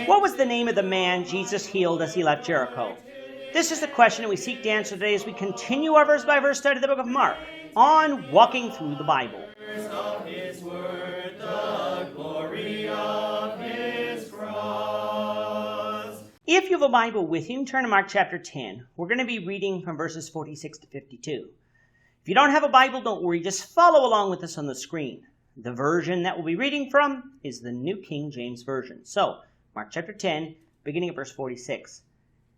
What was the name of the man Jesus healed as he left Jericho? This is the question that we seek to answer today as we continue our verse-by-verse study of the book of Mark on Walking Through the Bible. If you have a Bible with you, turn to Mark chapter 10. We're going to be reading from verses 46 to 52. If you don't have a Bible, don't worry. Just follow along with us on the screen. The version that we'll be reading from is the New King James Version. So, Mark chapter 10, beginning at verse 46.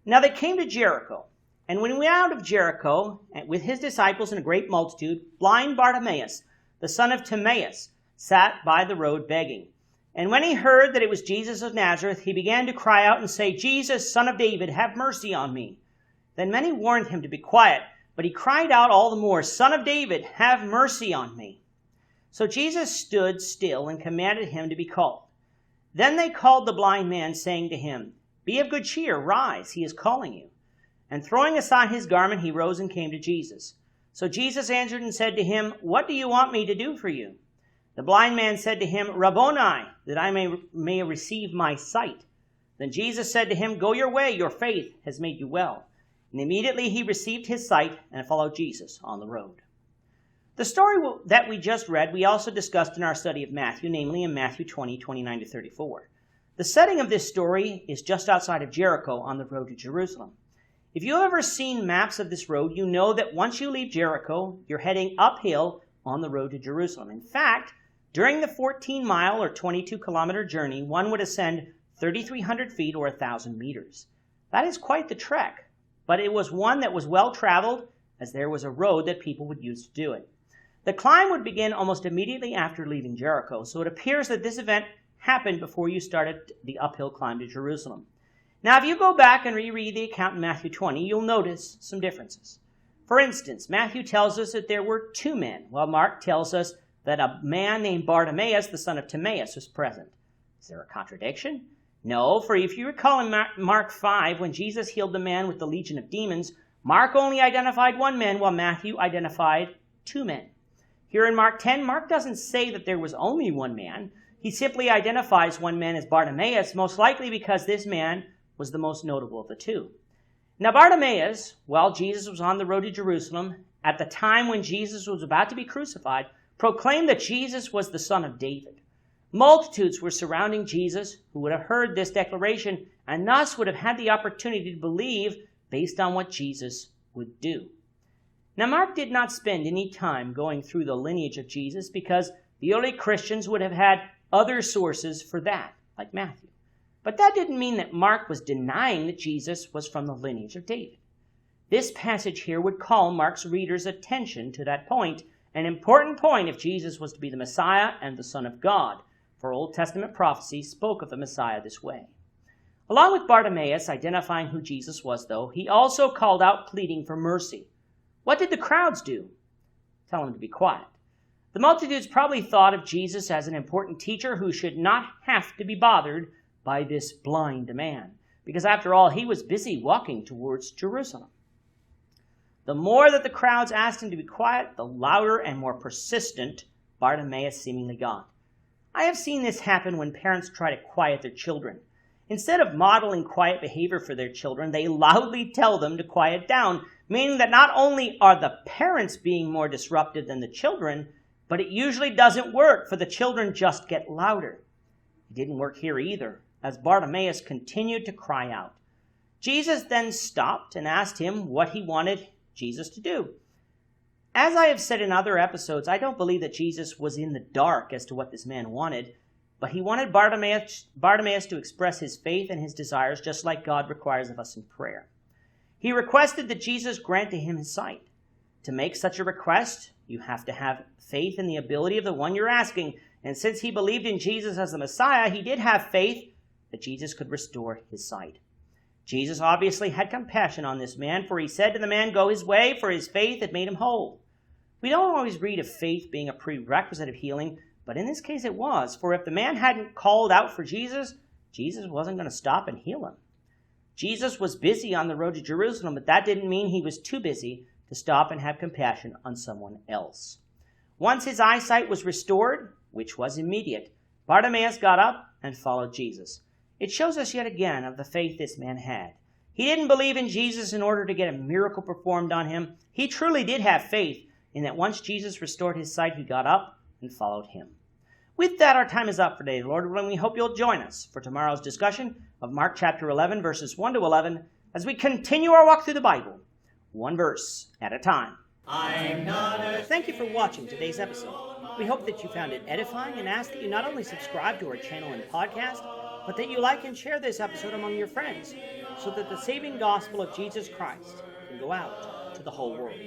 Now they came to Jericho, and when he went out of Jericho, with his disciples and a great multitude, blind Bartimaeus, the son of Timaeus, sat by the road begging. And when he heard that it was Jesus of Nazareth, he began to cry out and say, Jesus, son of David, have mercy on me. Then many warned him to be quiet, but he cried out all the more, Son of David, have mercy on me. So Jesus stood still and commanded him to be called. Then they called the blind man, saying to him, Be of good cheer, rise, he is calling you. And throwing aside his garment, he rose and came to Jesus. So Jesus answered and said to him, What do you want me to do for you? The blind man said to him, Rabboni, that I may receive my sight. Then Jesus said to him, Go your way, your faith has made you well. And immediately he received his sight and followed Jesus on the road. The story that we just read, we also discussed in our study of Matthew, namely in Matthew 20, 29 to 34. The setting of this story is just outside of Jericho on the road to Jerusalem. If you've ever seen maps of this road, you know that once you leave Jericho, you're heading uphill on the road to Jerusalem. In fact, during the 14-mile or 22-kilometer journey, one would ascend 3,300 feet or 1,000 meters. That is quite the trek, but it was one that was well-traveled as there was a road that people would use to do it. The climb would begin almost immediately after leaving Jericho, so it appears that this event happened before you started the uphill climb to Jerusalem. Now, if you go back and reread the account in Matthew 20, you'll notice some differences. For instance, Matthew tells us that there were two men, while Mark tells us that a man named Bartimaeus, the son of Timaeus, was present. Is there a contradiction? No, for if you recall in Mark 5, when Jesus healed the man with the legion of demons, Mark only identified one man, while Matthew identified two men. Here in Mark 10, Mark doesn't say that there was only one man. He simply identifies one man as Bartimaeus, most likely because this man was the most notable of the two. Now Bartimaeus, while Jesus was on the road to Jerusalem, at the time when Jesus was about to be crucified, proclaimed that Jesus was the Son of David. Multitudes were surrounding Jesus who would have heard this declaration and thus would have had the opportunity to believe based on what Jesus would do. Now, Mark did not spend any time going through the lineage of Jesus because the early Christians would have had other sources for that, like Matthew. But that didn't mean that Mark was denying that Jesus was from the lineage of David. This passage here would call Mark's readers' attention to that point, an important point if Jesus was to be the Messiah and the Son of God, for Old Testament prophecy spoke of the Messiah this way. Along with Bartimaeus identifying who Jesus was, though, he also called out pleading for mercy. What did the crowds do? Tell him to be quiet. The multitudes probably thought of Jesus as an important teacher who should not have to be bothered by this blind man, because after all, he was busy walking towards Jerusalem. The more that the crowds asked him to be quiet, the louder and more persistent Bartimaeus seemingly got. I have seen this happen when parents try to quiet their children. Instead of modeling quiet behavior for their children, they loudly tell them to quiet down, meaning that not only are the parents being more disruptive than the children, but it usually doesn't work, for the children just get louder. It didn't work here either, as Bartimaeus continued to cry out. Jesus then stopped and asked him what he wanted Jesus to do. As I have said in other episodes, I don't believe that Jesus was in the dark as to what this man wanted, but he wanted Bartimaeus to express his faith and his desires just like God requires of us in prayer. He requested that Jesus grant to him his sight. To make such a request, you have to have faith in the ability of the one you're asking, and since he believed in Jesus as the Messiah, he did have faith that Jesus could restore his sight. Jesus obviously had compassion on this man, for he said to the man, Go his way, for his faith had made him whole. We don't always read of faith being a prerequisite of healing, but in this case it was, for if the man hadn't called out for Jesus, Jesus wasn't going to stop and heal him. Jesus was busy on the road to Jerusalem, but that didn't mean he was too busy to stop and have compassion on someone else. Once his eyesight was restored, which was immediate, Bartimaeus got up and followed Jesus. It shows us yet again of the faith this man had. He didn't believe in Jesus in order to get a miracle performed on him. He truly did have faith in that once Jesus restored his sight, he got up and followed him. With that, our time is up for today, Lord willing. We hope you'll join us for tomorrow's discussion of Mark chapter 11, verses 1 to 11, as we continue our walk through the Bible, one verse at a time. Thank you for watching today's episode. We hope that you found it edifying and ask that you not only subscribe to our channel and podcast, but that you like and share this episode among your friends so that the saving gospel of Jesus Christ can go out to the whole world.